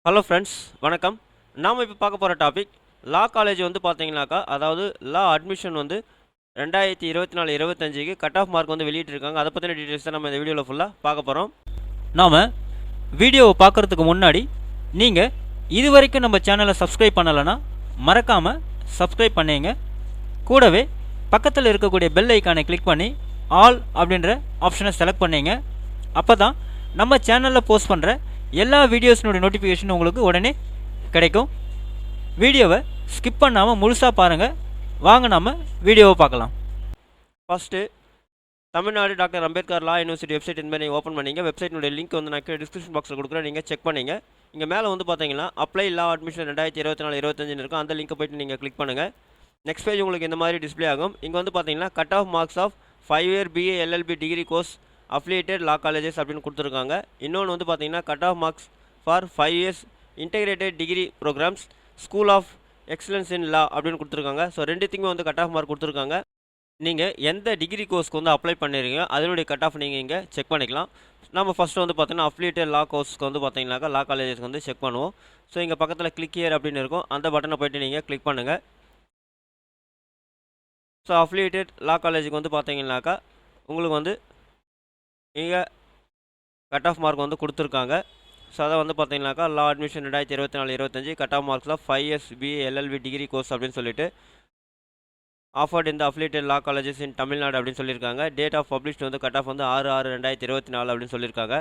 Hello friends, வணக்கம். நாம் இப்போ பார்க்க போகிற டாபிக் லா காலேஜ் வந்து பார்த்தீங்கன்னாக்கா, அதாவது லா அட்மிஷன் வந்து 2024-25க்கு கட் ஆஃப் மார்க் வந்து வெளியிட்டிருக்காங்க. அதை பற்றின டீட்டெயில்ஸ் தான் நம்ம இந்த வீடியோவில் ஃபுல்லாக பார்க்க போகிறோம். நாம் வீடியோவை பார்க்குறதுக்கு முன்னாடி நீங்கள் இது வரைக்கும் நம்ம சேனலை சப்ஸ்கிரைப் பண்ணலைன்னா மறக்காமல் சப்ஸ்கிரைப் பண்ணிங்க. கூடவே பக்கத்தில் இருக்கக்கூடிய பெல் ஐக்கானை கிளிக் பண்ணி ஆல் அப்படின்ற ஆப்ஷனை செலக்ட் பண்ணிங்க. அப்போ தான் நம்ம சேனலில் போஸ்ட் பண்ணுற எல்லா வீடியோஸினுடைய நோட்டிஃபிகேஷன் உங்களுக்கு உடனே கிடைக்கும். வீடியோவை ஸ்கிப் பண்ணாமல் முழுசாக பாருங்கள். வாங்க நம்ம வீடியோவை பார்க்கலாம். ஃபஸ்ட்டு தமிழ்நாடு டாக்டர் அம்பேத்கர் லா யூனிவர்சிட்டி வெப்சைட் இந்த மாதிரி ஓப்பன் பண்ணிங்க. வெப்சைட்டினுடைய லிங்க் வந்து நான் டிஸ்கிரிப்ஷன் பாக்ஸில் கொடுக்குறேன், நீங்கள் செக் பண்ணிங்க. இங்கே மேலே வந்து பார்த்தீங்கன்னா அப்ளை லா அட்மிஷன் 2024-25 இருக்கும். அந்த லிங்கை போய்ட்டு நீங்கள் கிளிக் பண்ணுங்கள். நெக்ஸ்ட் பேஜ் உங்களுக்கு இந்த மாதிரி டிஸ்பிளே ஆகும். இங்கே வந்து பார்த்தீங்கன்னா cut off marks of 5-year BA LLB degree course affiliated law colleges அப்படின்னு கொடுத்துருக்காங்க. இன்னொன்று வந்து பார்த்தீங்கன்னா cut off marks for 5 years integrated degree programmes school of excellence in law அப்படின்னு கொடுத்துருக்காங்க. ஸோ ரெண்டுத்துக்குமே வந்து கட் ஆஃப் மார்க் கொடுத்துருக்காங்க. நீங்கள் எந்த டிகிரி கோர்ஸ்க்கு வந்து அப்ளை பண்ணிடுறீங்க அதனுடைய கட் ஆஃப் நீங்கள் இங்கே செக் பண்ணிக்கலாம். நம்ம ஃபஸ்ட்டு வந்து பார்த்தீங்கன்னா அஃபிலியேட்டட் லா கோர்ஸ்க்கு வந்து பார்த்தீங்கன்னாக்கா லா காலேஜஸ்க்கு வந்து செக் பண்ணுவோம். ஸோ இங்கே பக்கத்தில் கிளிக் ஹியர் அப்படின்னு இருக்கும், அந்த பட்டனை போய்ட்டு நீங்கள் கிளிக் பண்ணுங்கள். ஸோ அஃபிலியேட்டட் லா காலேஜுக்கு வந்து பார்த்தீங்கன்னாக்கா உங்களுக்கு வந்து இங்கே கட் ஆஃப் மார்க் வந்து கொடுத்துருக்காங்க. ஸோ அதை வந்து பார்த்தீங்கன்னாக்கா லா அட்மிஷன் 2024-25 கட் ஆஃப் மார்க்ஸில் 5 years BA LLB degree course அப்படின்னு சொல்லிட்டு ஆஃபர்ட் இந்த affiliated law colleges in Tamil Nadu அப்படின்னு சொல்லியிருக்காங்க. டேட் ஆஃப் பப்ளிஷ்ட் வந்து கட் ஆஃப் வந்து 6/6/2024 அப்படின்னு சொல்லியிருக்காங்க.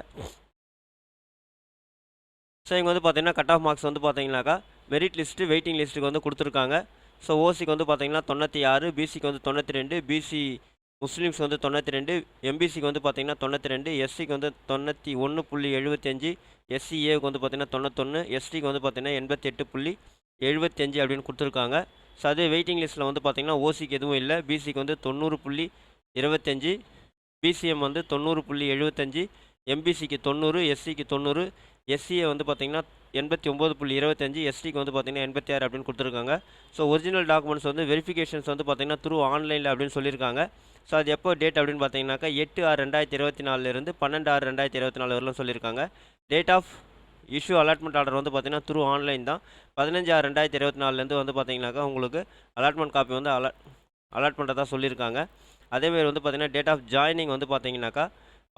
ஸோ இங்கே வந்து பார்த்தீங்கன்னா கட் ஆஃப் மார்க்ஸ் வந்து பார்த்தீங்கன்னாக்கா மெரிட் லிஸ்ட்டு வெயிட்டிங் லிஸ்ட்டுக்கு வந்து கொடுத்துருக்காங்க. ஸோ ஓசிக்கு வந்து பார்த்தீங்கன்னா 96, பிசிக்கு வந்து 92, பிசி முஸ்லீம்ஸ் வந்து 92, எம்பிசிக்கு வந்து பார்த்தீங்கன்னா 92, எஸ்சிக்கு வந்து 91.75, எஸ்சிஏவுக்கு வந்து பார்த்தீங்கன்னா 91, எஸ்டிக்கு வந்து பார்த்தீங்கன்னா 88.75 அப்படின்னு கொடுத்துருக்காங்க. ஸோ அதே வெயிட்டிங் லிஸ்ட்டில் வந்து பார்த்தீங்கன்னா ஓசிக்கு எதுவும் இல்லை, பிசிக்கு வந்து 90.25, பிசிஎம் வந்து 90.75, எம்பிசிக்கு 90, எஸ்சிக்கு 90, எஸ்சிஏ வந்து பார்த்தீங்கன்னா 89.25, எஸ்டிக்கு வந்து பார்த்தீங்கன்னா 86 அப்படின்னு கொடுத்துருக்காங்க. ஸோ ஒரிஜினல் டாக்குமெண்ட்ஸ் வந்து வெரிஃபிகேஷன்ஸ் வந்து பார்த்தீங்கன்னா த்ரூ ஆன்லைனில் அப்படின்னு சொல்லியிருக்காங்க. ஸோ அது எப்போ டேட் அப்படின்னு பார்த்தீங்கன்னாக்கா 8/6/2024 12/6/2024 வரலாம் சொல்லியிருக்காங்க. Date of issue allotment order வந்து பார்த்தீங்கன்னா த்ரூ ஆன்லைன் தான். 15/6/2024 வந்து பார்த்தீங்கன்னாக்கா உங்களுக்கு அலாட்மெண்ட் காப்பி வந்து அலாட் பண்ணுறதா சொல்லியிருக்காங்க. அதேமாதிரி வந்து பார்த்தீங்கன்னா டேட் ஆஃப் ஜாயினிங் வந்து பார்த்தீங்கன்னாக்கா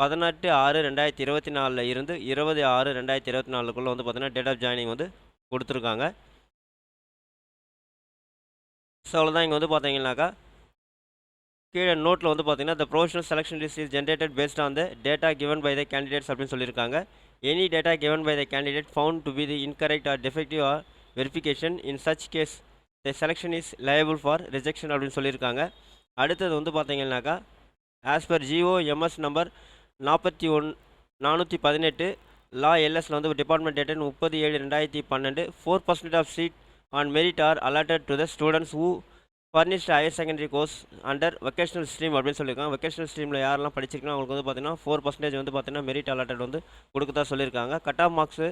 18/6/2024 இருந்து 20/6/2024 வந்து பார்த்தீங்கன்னா டேட் ஆஃப் ஜாயினிங் வந்து கொடுத்துருக்காங்க. ஸோ அவ்வளோதான். இங்கே வந்து பார்த்தீங்கன்னாக்கா கீழே நோட்டில் வந்து பார்த்தீங்கன்னா the professional selection list is generated based on the data given by the candidates அப்படின்னு சொல்லியிருக்காங்க. Any data given by the candidate found to be the incorrect or defective or verification in such case the selection is liable for rejection அப்படின்னு சொல்லியிருக்காங்க. அடுத்தது வந்து பார்த்தீங்கன்னாக்கா as per GO MS number 41418 லா எல்எஸில் வந்து department dated 30/7/2012 4% of seat on merit are allotted to the students who furnished higher secondary course under vocational stream அப்படின்னு சொல்லியிருக்காங்க. வெக்கேஷனல் ஸ்ட்ரீமில் யாரெல்லாம் படிச்சிருக்காங்க அவங்களுக்கு வந்து பார்த்தீங்கன்னா 4% வந்து பார்த்தீங்கன்னா மெரிட் அலாட்டட் வந்து கொடுக்கதா சொல்லியிருக்காங்க. Cut off marks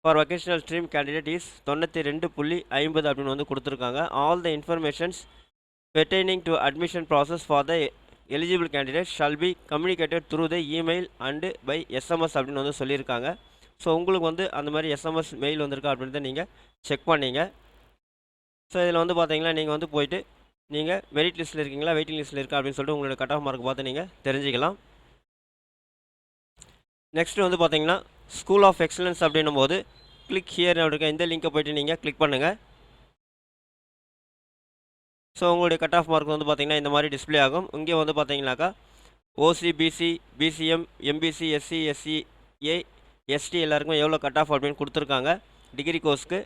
for vocational stream candidate is 92.50 அப்படின்னு வந்து கொடுத்துருக்காங்க. All the informations pertaining to admission process for the eligible candidate shall be communicated through the email and by SMS அப்படின்னு வந்து சொல்லியிருக்காங்க. ஸோ உங்களுக்கு வந்து அந்த மாதிரி எஸ்எம்எஸ் மெயில் வந்திருக்கா அப்படின்றத நீங்கள் செக் பண்ணிங்க. ஸோ இதில் வந்து பார்த்தீங்கன்னா நீங்கள் வந்து போய்ட்டு நீங்கள் மெரிட் லிஸ்ட்டில் இருக்கீங்களா வெயிட்டிங் லிஸ்ட்டில் இருக்கா அப்படின்னு சொல்லிட்டு உங்களோட கட் ஆஃப் மார்க் பார்த்து நீங்கள் தெரிஞ்சுக்கலாம். நெக்ஸ்ட்டு வந்து பார்த்தீங்கன்னா ஸ்கூல் ஆஃப் எக்ஸலன்ஸ் அப்படின்னும் போது கிளிக் ஹியர் இருக்க இந்த லிங்கை போய்ட்டு நீங்கள் கிளிக் பண்ணுங்கள். ஸோ உங்களுடைய கட் ஆஃப் மார்க் வந்து பார்த்தீங்கன்னா இந்த மாதிரி டிஸ்பிளே ஆகும். இங்கே வந்து பார்த்தீங்கன்னாக்கா OC, BC, BCM, MBC, SC, SCA, ST எல்லாருக்கும் எவ்வளோ கட் ஆஃப் அப்படின்னு கொடுத்துருக்காங்க டிகிரி கோர்ஸ்க்கு.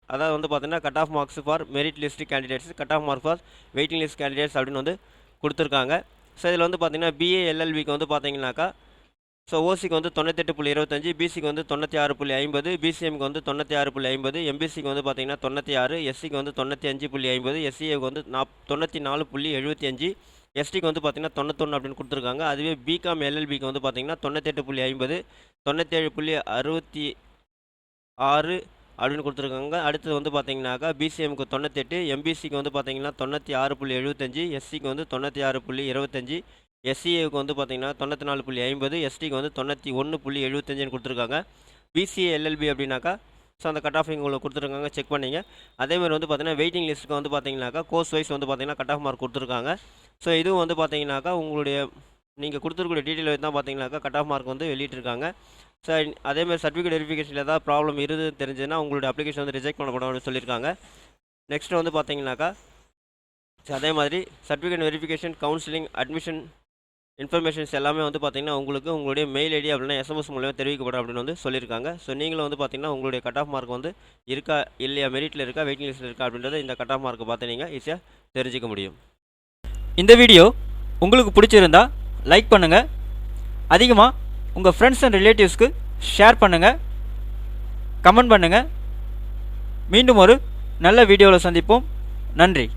அதாவது வந்து பார்த்தீங்கன்னா cut off marks for merit list candidates, cut off mark for waiting list candidates அப்படின்னு வந்து கொடுத்துருக்காங்க. ஸோ இதில் வந்து பார்த்தீங்கன்னா பிஏ எல்எல்பிக்கு வந்து பார்த்தீங்கன்னாக்கா ஸோ ஓசிக்கு வந்து 98.25, பிசிக்கு வந்து 96.50, பிசிஎம்க்கு வந்து 96.50, எம்பிசிக்கு வந்து பார்த்தீங்கன்னா 96, எஸ்சிக்கு வந்து 95.50, எஸ்சிஏக்கு வந்து 94.75, எஸ்டிக்கு வந்து பார்த்தீங்கன்னா 91 அப்படின்னு கொடுத்துருக்காங்க. அதுவே பிகாம் எல்எல்பிக்கு வந்து பார்த்தீங்கன்னா 98.50, 97.66 அப்படின்னு கொடுத்துருக்காங்க. அடுத்தது வந்து பார்த்தீங்கன்னாக்கா பிசிஎம்க்கு 98, எம்பிசிக்கு வந்து பார்த்தீங்கன்னா 96.75, எஸ்சிக்கு வந்து 96.25, எஸ்சிஏவுக்கு வந்து பார்த்தீங்கன்னா 94.50, எஸ்டிக்கு வந்து 91.75 கொடுத்துருக்காங்க. பிசிஏ எல்எல்பி அப்படின்னாக்கா ஸோ அந்த கட் ஆஃப் உங்களுக்கு கொடுத்துருக்காங்க, செக் பண்ணிங்க. அதேமாதிரி வந்து பார்த்தீங்கன்னா வெயிட்டிங் லிஸ்ட்டுக்கு வந்து பார்த்தீங்கன்னாக்கா கோர்ஸ் வைஸ் வந்து பார்த்தீங்கன்னா கட் ஆஃப் மார்க் கொடுத்துருக்காங்க. ஸோ இதுவும் வந்து பார்த்தீங்கன்னாக்கா உங்களுடைய நீங்கள் கொடுத்துருக்கூடிய டீட்டெயில் வச்சு தான் பார்த்தீங்கன்னாக்கா கட் ஆஃப் மார்க் வந்து வெளியிட்டிருக்காங்க. ஸோ அதேமாதிரி சர்டிஃபிகேட் வெரிஃபிகேஷனில் ஏதாவது ப்ராப்ளம் இருந்துன்னு தெரிஞ்சதுன்னா உங்களுடைய அப்ளிகேஷன் வந்து ரிஜெக்ட் பண்ணப்படும் அப்படின்னு சொல்லியிருக்காங்க. நெக்ஸ்ட் வந்து பார்த்தீங்கன்னாக்கா அதே மாதிரி certificate verification, counselling, admission informations எல்லாமே வந்து பார்த்தீங்கன்னா உங்களுக்கு உங்களுடைய மெயில் ஐடி அப்படின்னா எஸ்எம்எஸ் மூலமாக தெரிவிக்கப்படும் அப்படின்னு வந்து சொல்லியிருக்காங்க. ஸோ நீங்களும் வந்து பார்த்தீங்கன்னா உங்களுடைய கட் ஆஃப் மார்க் வந்து இருக்கா இல்லையா, மெரிட்டில் இருக்கா வெயிட்டிங் லிஸ்ட்டில் இருக்கா அப்படின்றத இந்த கட் ஆஃப் மார்க்கை பார்த்து நீங்கள் ஈஸியாக தெரிஞ்சிக்க முடியும். இந்த வீடியோ உங்களுக்கு பிடிச்சிருந்தா லைக் பண்ணுங்கள், அதிகமாக உங்கள் ஃப்ரெண்ட்ஸ் அண்ட் ரிலேட்டிவ்ஸ்க்கு ஷேர் பண்ணுங்கள், கமெண்ட் பண்ணுங்கள். மீண்டும் ஒரு நல்ல வீடியோவில் சந்திப்போம். நன்றி.